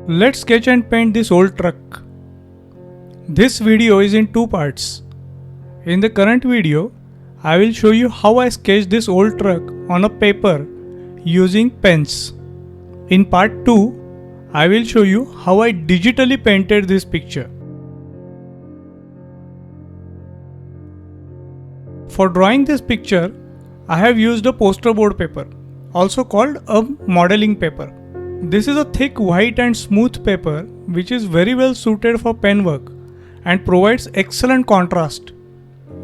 Let's sketch and paint this old truck. This video is in two parts. In the current video, I will show you how I sketched this old truck on a paper using pens. In part 2, I will show you how I digitally painted this picture. For drawing this picture, I have used a poster board paper, also called a modeling paper. This is a thick white and smooth paper which is very well suited for pen work and provides excellent contrast.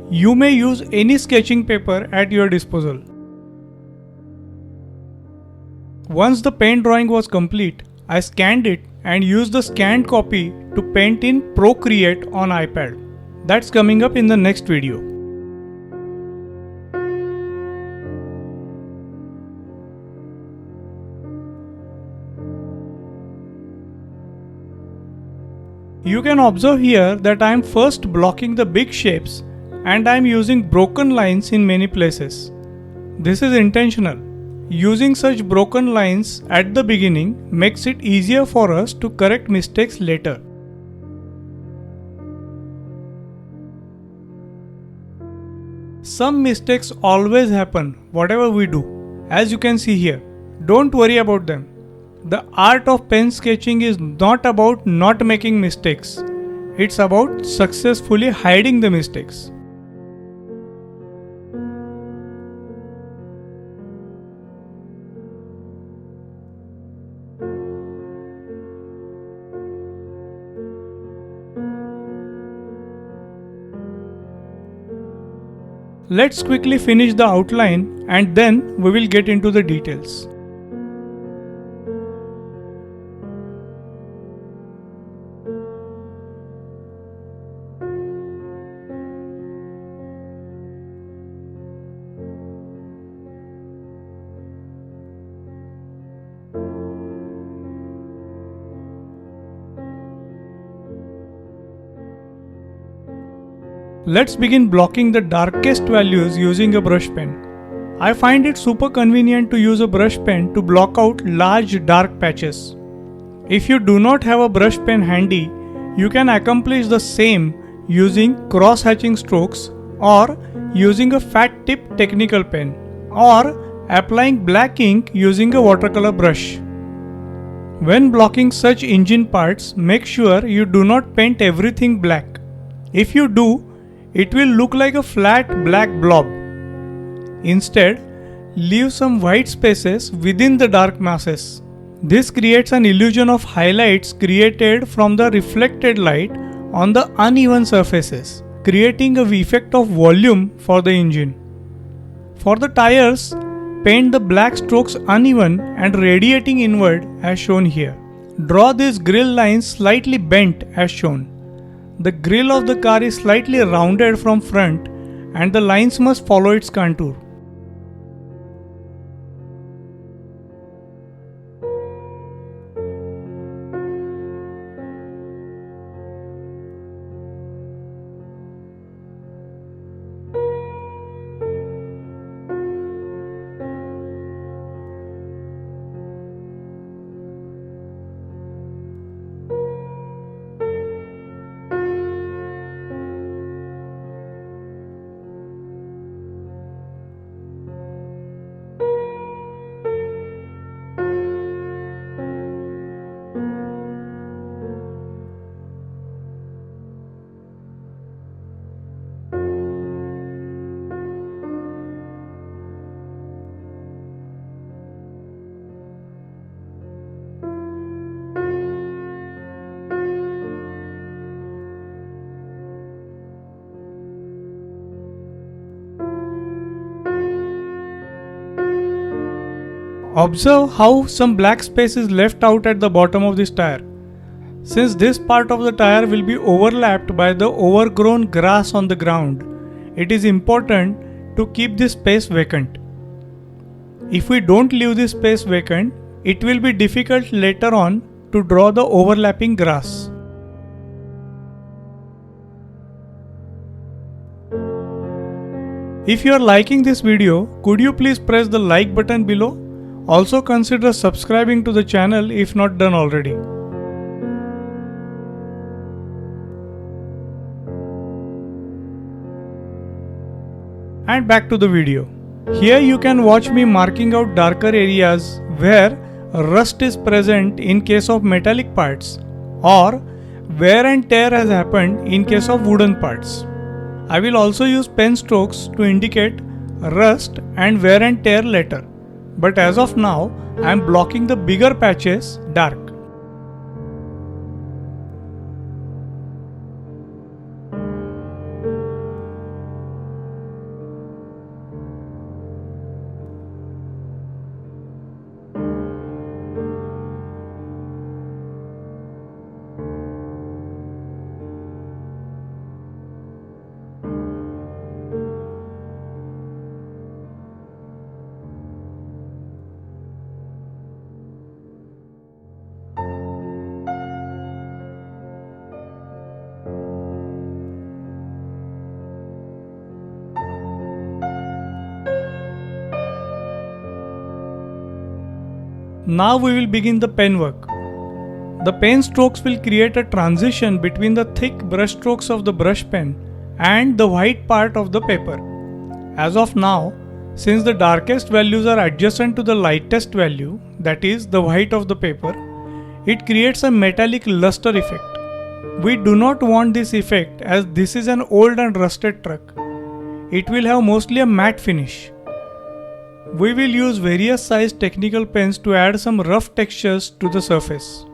You may use any sketching paper at your disposal. Once the paint drawing was complete, I scanned it and used the scanned copy to paint in Procreate on iPad. That's coming up in the next video. You can observe here that I am first blocking the big shapes and I am using broken lines in many places. This is intentional. Using such broken lines at the beginning makes it easier for us to correct mistakes later. Some mistakes always happen whatever we do, as you can see here. Don't worry about them. The art of pen sketching is not about not making mistakes. It's about successfully hiding the mistakes. Let's quickly finish the outline and then we will get into the details. Let's begin blocking the darkest values using a brush pen. I find it super convenient to use a brush pen to block out large dark patches. If you do not have a brush pen handy, you can accomplish the same using cross-hatching strokes or using a fat tip technical pen or applying black ink using a watercolor brush. When blocking such engine parts, make sure you do not paint everything black. If you do, it will look like a flat black blob. Instead, leave some white spaces within the dark masses. This creates an illusion of highlights created from the reflected light on the uneven surfaces, creating an effect of volume for the engine. For the tires, paint the black strokes uneven and radiating inward as shown here. Draw these grille lines slightly bent as shown. The grille of the car is slightly rounded from front and the lines must follow its contour. Observe how some black space is left out at the bottom of this tire. Since this part of the tire will be overlapped by the overgrown grass on the ground, it is important to keep this space vacant. If we don't leave this space vacant, it will be difficult later on to draw the overlapping grass. If you are liking this video, could you please press the like button below? Also consider subscribing to the channel if not done already. And back to the video. Here you can watch me marking out darker areas where rust is present in case of metallic parts, or wear and tear has happened in case of wooden parts. I will also use pen strokes to indicate rust and wear and tear later. But as of now, I am blocking the bigger patches dark. Now we will begin the pen work. The pen strokes will create a transition between the thick brush strokes of the brush pen and the white part of the paper. As of now, since the darkest values are adjacent to the lightest value, that is the white of the paper, it creates a metallic luster effect. We do not want this effect as this is an old and rusted truck. It will have mostly a matte finish. We will use various sized technical pens to add some rough textures to the surface.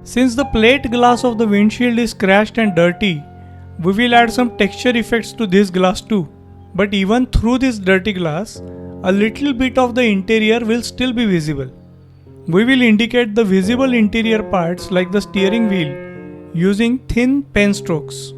Since the plate glass of the windshield is scratched and dirty, we will add some texture effects to this glass too. But even through this dirty glass, a little bit of the interior will still be visible. We will indicate the visible interior parts like the steering wheel using thin pen strokes.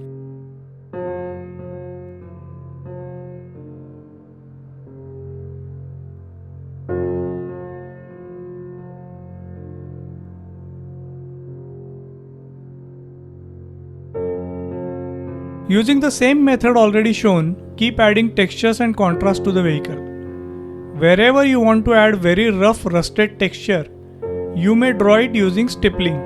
Using the same method already shown, keep adding textures and contrast to the vehicle. Wherever you want to add very rough rusted texture, you may draw it using stippling.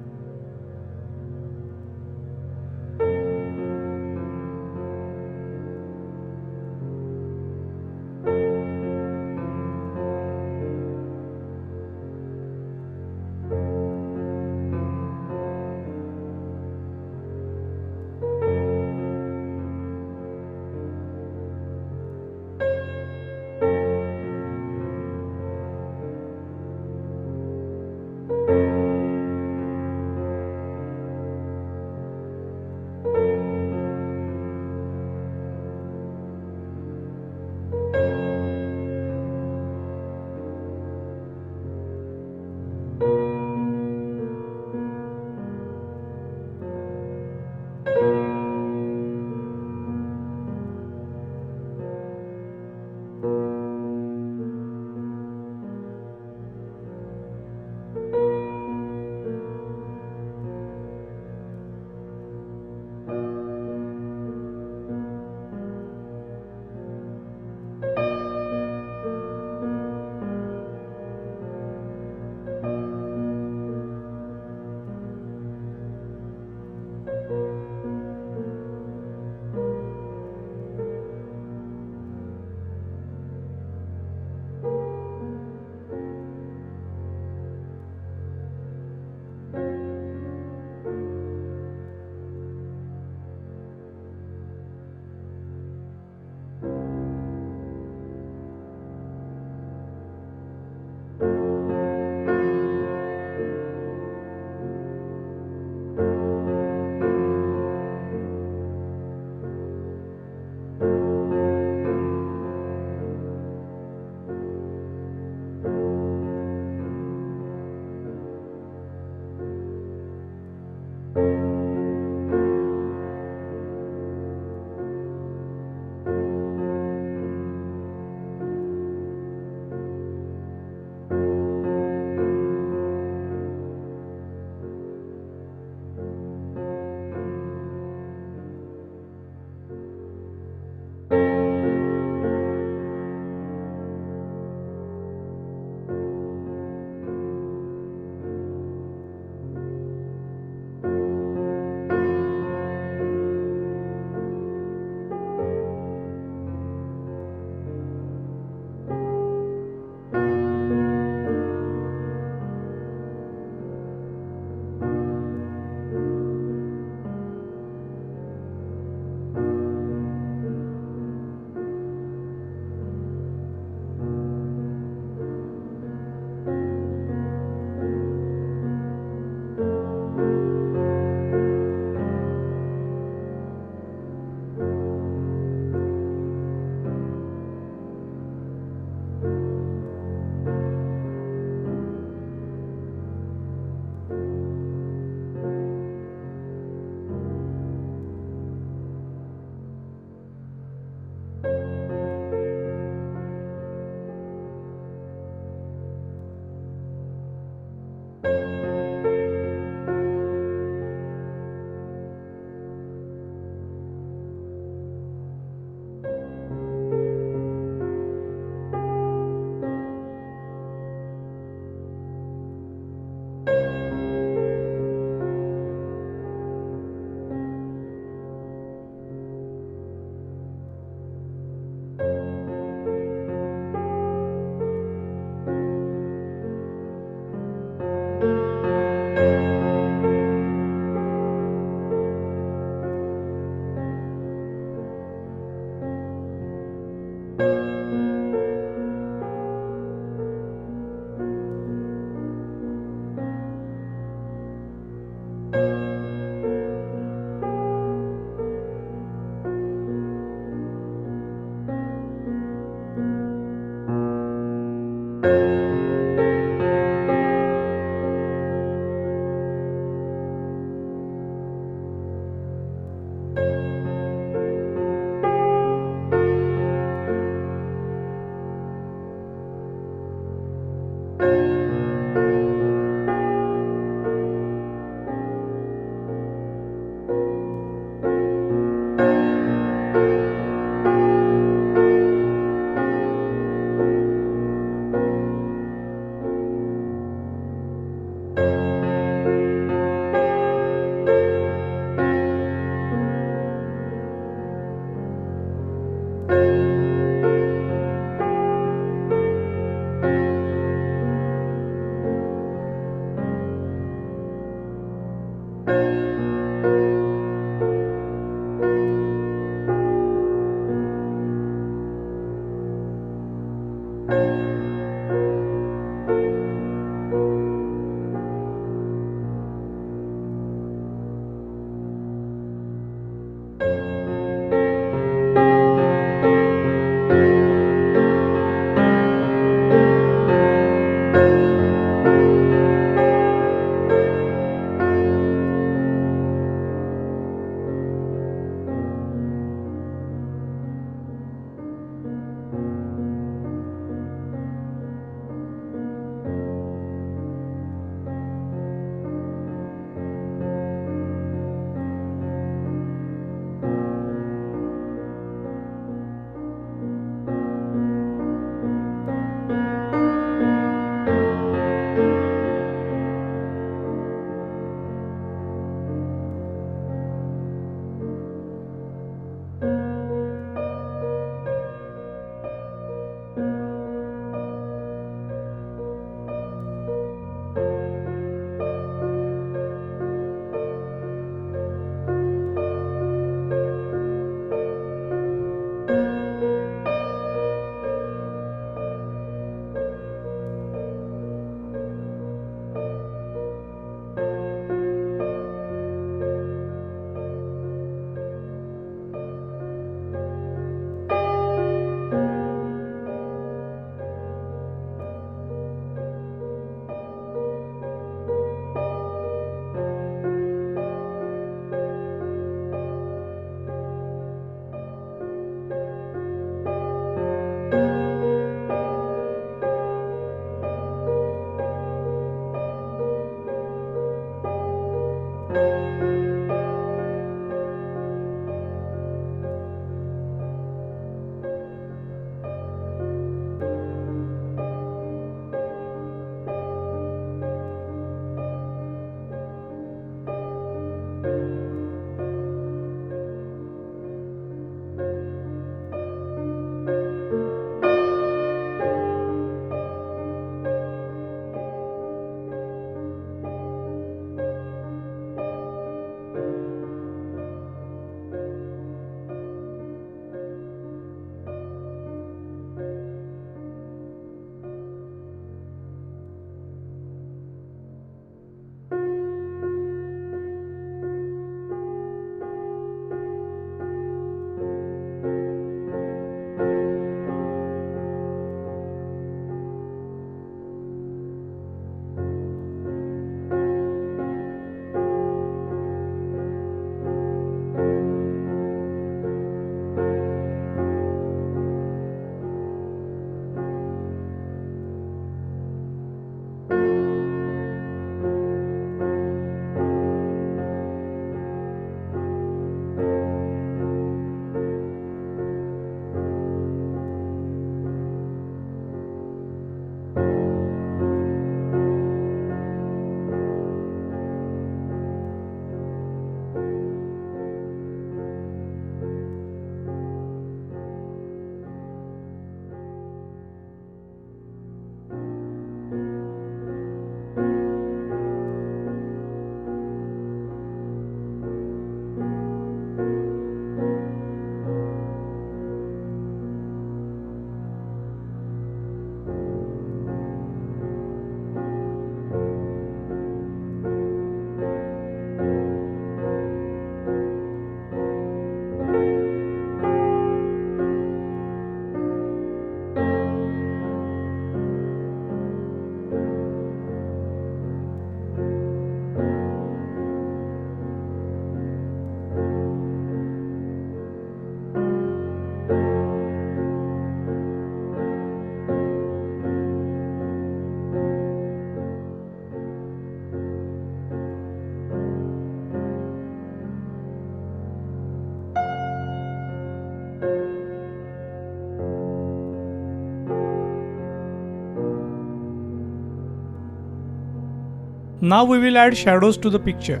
Now we will add shadows to the picture.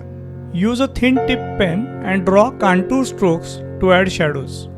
Use a thin tip pen and draw contour strokes to add shadows.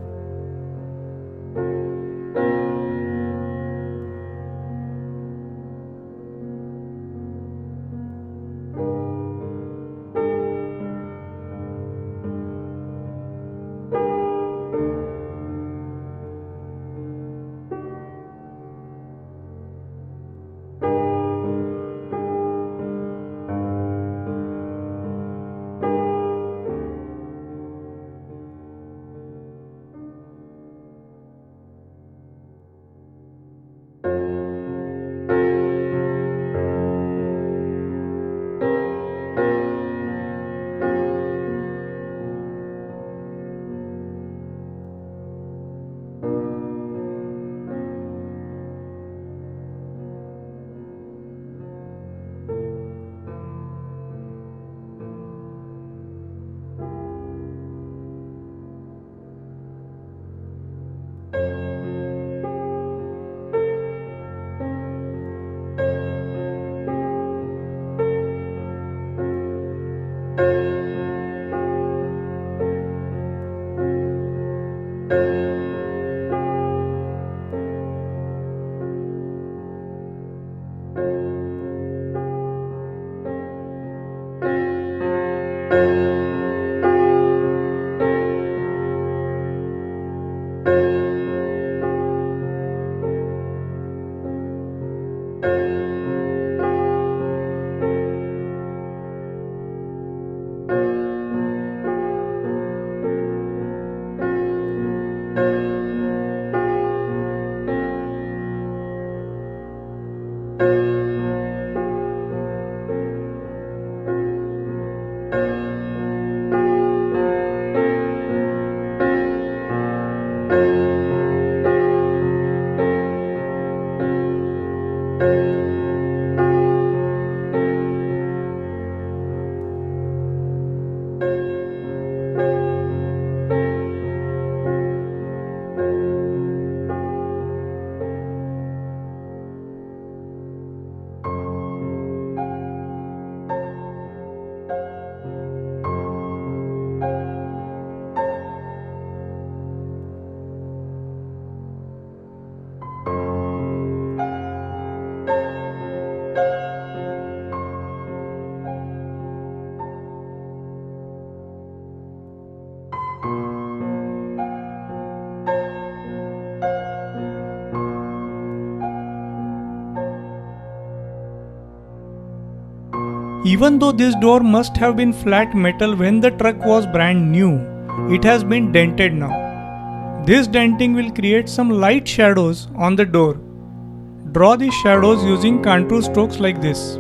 Even though this door must have been flat metal when the truck was brand new, it has been dented now. This denting will create some light shadows on the door. Draw these shadows using contour strokes like this.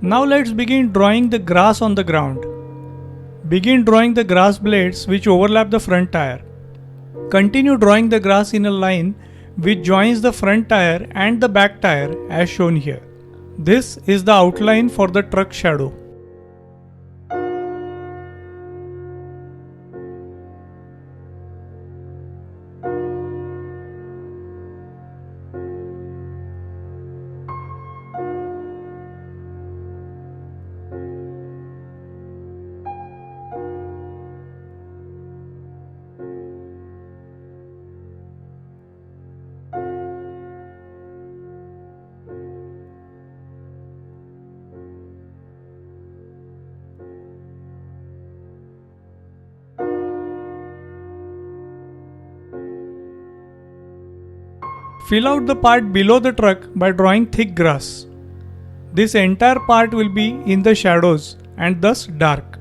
Now let's begin drawing the grass on the ground. Begin drawing the grass blades which overlap the front tire. Continue drawing the grass in a line which joins the front tire and the back tire as shown here. This is the outline for the truck shadow. Fill out the part below the truck by drawing thick grass. This entire part will be in the shadows and thus dark.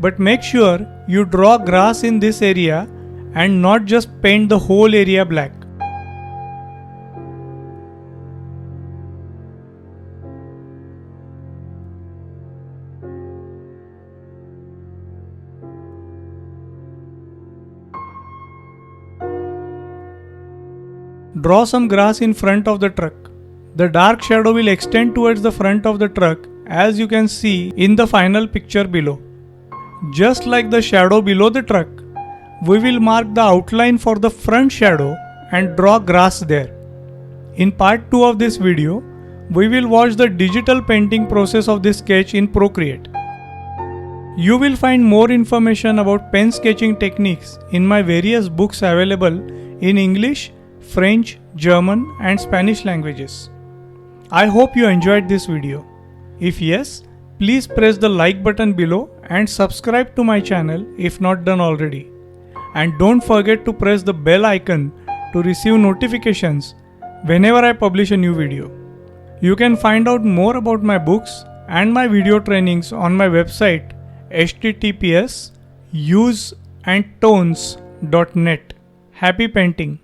But make sure you draw grass in this area and not just paint the whole area black. Draw some grass in front of the truck. The dark shadow will extend towards the front of the truck, as you can see in the final picture below. Just like the shadow below the truck, we will mark the outline for the front shadow and draw grass there. In part 2 of this video, we will watch the digital painting process of this sketch in Procreate. You will find more information about pen sketching techniques in my various books available in English, French, German and Spanish languages. I hope you enjoyed this video. If yes, please press the like button below and subscribe to my channel if not done already. And don't forget to press the bell icon to receive notifications whenever I publish a new video. You can find out more about my books and my video trainings on my website https://useandtones.net. Happy painting!